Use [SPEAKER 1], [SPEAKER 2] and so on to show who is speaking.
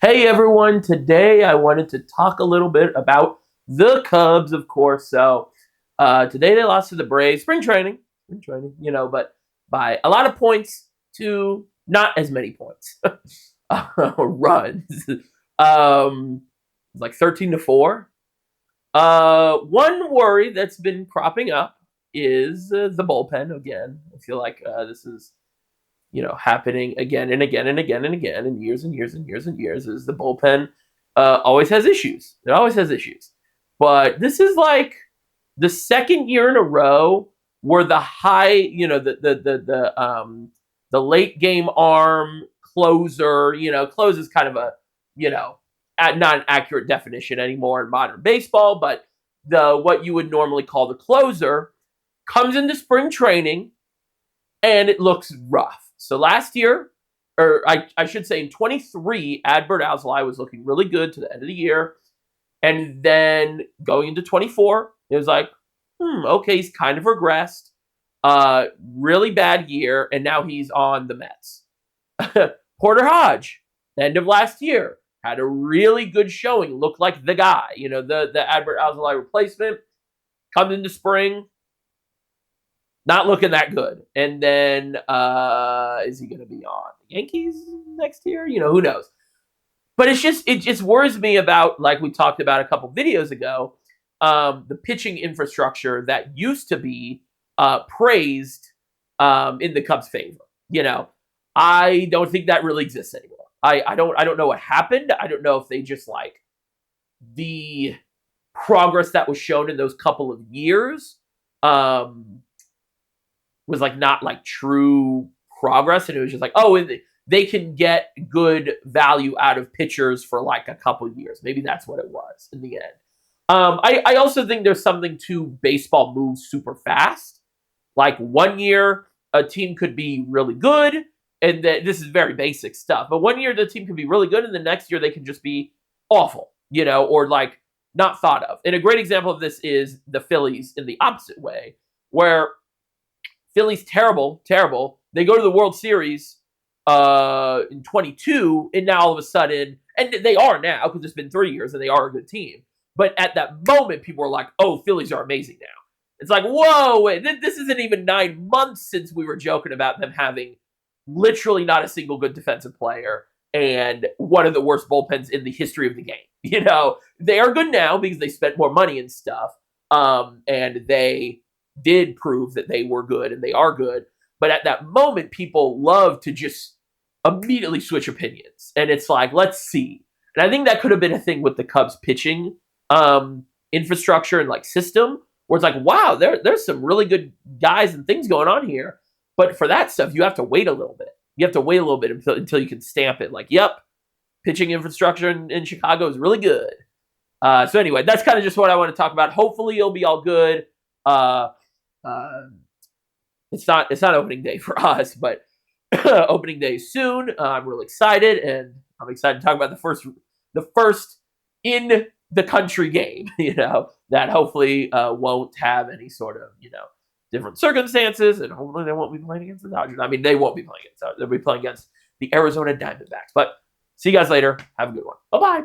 [SPEAKER 1] Hey everyone, today I wanted to talk a little bit about the Cubs, of course. Today they lost to the Braves, but by a lot of points to not as many points. Runs. It's like 13-4. One worry that's been cropping up is the bullpen again. I feel like this is happening again and again and again and again and years and years and years and years is the bullpen always has issues. It always has issues. But this is like the second year in a row where the high, the late game arm closer, close is kind of a, not an accurate definition anymore in modern baseball, but the what you would normally call the closer comes into spring training and it looks rough. So last year, or I should say in 23, Adbert Alzolay was looking really good to the end of the year. And then going into 24, it was like, okay, he's kind of regressed. Really bad year, and now he's on the Mets. Porter Hodge, end of last year, had a really good showing, looked like the guy, the Adbert Alzolay replacement. Comes into spring, not looking that good. And then is he going to be on the Yankees next year? Who knows? But it just worries me about, like we talked about a couple videos ago, the pitching infrastructure that used to be praised in the Cubs' favor. I don't think that really exists anymore. I don't know what happened. I don't know if they just like the progress that was shown in those couple of years was like not like true progress, and it was just like, oh, they can get good value out of pitchers for like a couple years. Maybe that's what it was in the end. I also think there's something to baseball moves super fast. Like 1 year, a team could be really good, and this is very basic stuff. But 1 year, the team could be really good, and the next year they can just be awful, or like not thought of. And a great example of this is the Phillies in the opposite way, where Philly's terrible. They go to the World Series in 22, and now all of a sudden, and they are now because it's been 3 years and they are a good team. But at that moment, people were like, "Oh, Phillies are amazing now." It's like, whoa, wait, this isn't even 9 months since we were joking about them having literally not a single good defensive player and one of the worst bullpens in the history of the game. They are good now because they spent more money and stuff, and they did prove that they were good and they are good. But at that moment, people love to just immediately switch opinions. And it's like, let's see. And I think that could have been a thing with the Cubs pitching infrastructure and like system, where it's like, wow, there's some really good guys and things going on here. But for that stuff, you have to wait a little bit. You have to wait a little bit until you can stamp it. Like, yep, pitching infrastructure in Chicago is really good. So anyway, that's kind of just what I want to talk about. Hopefully it'll be all good. It's not opening day for us, but opening day soon. I'm really excited, and I'm excited to talk about the first in the country game. That hopefully won't have any sort of different circumstances, and hopefully they won't be playing against the Dodgers. I mean, they won't be playing against. They'll be playing against the Arizona Diamondbacks. But see you guys later. Have a good one. Bye bye.